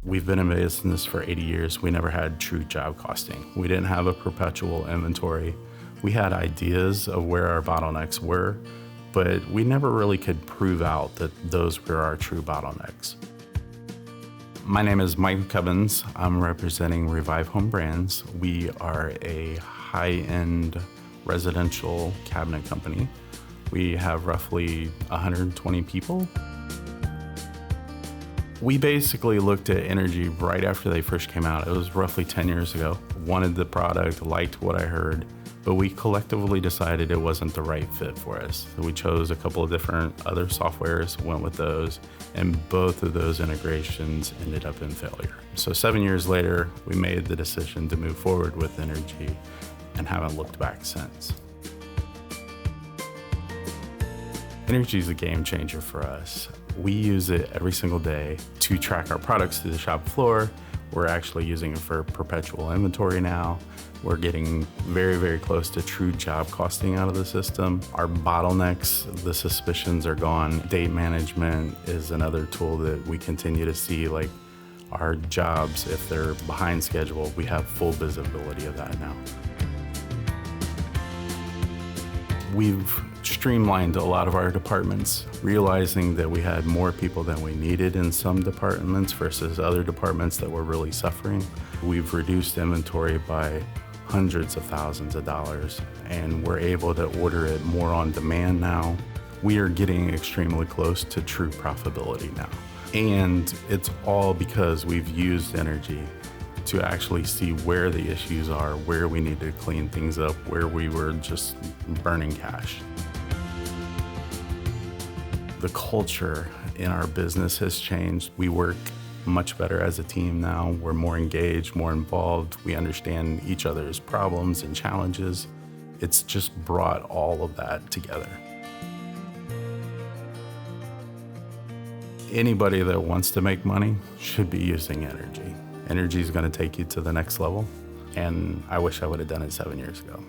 We've been in business for 80 years. We never had true job costing. We didn't have a perpetual inventory. We had ideas of where our bottlenecks were, but we never really could prove out that those were our true bottlenecks. My name is Mike Cubbins. I'm representing Revive Home Brands. We are a high-end residential cabinet company. We have roughly 120 people. We basically looked at INNERGY right after they first came out. It was roughly 10 years ago. Wanted the product, liked what I heard, but we collectively decided it wasn't the right fit for us. So we chose a couple of different other softwares, went with those, and both of those integrations ended up in failure. So 7 years later, we made the decision to move forward with INNERGY and haven't looked back since. INNERGY is a game changer for us. We use it every single day to track our products to the shop floor. We're actually using it for perpetual inventory now. We're getting very, very close to true job costing out of the system. Our bottlenecks, the suspicions are gone. Date management is another tool that we continue to see, like our jobs, if they're behind schedule, we have full visibility of that now. We've streamlined a lot of our departments, realizing that we had more people than we needed in some departments versus other departments that were really suffering. We've reduced inventory by hundreds of thousands of dollars, and we're able to order it more on demand now. We are getting extremely close to true profitability now. And it's all because we've used INNERGY to actually see where the issues are, where we need to clean things up, where we were just burning cash. The culture in our business has changed. We work much better as a team now. We're more engaged, more involved. We understand each other's problems and challenges. It's just brought all of that together. Anybody that wants to make money should be using INNERGY. INNERGY is going to take you to the next level, and I wish I would have done it 7 years ago.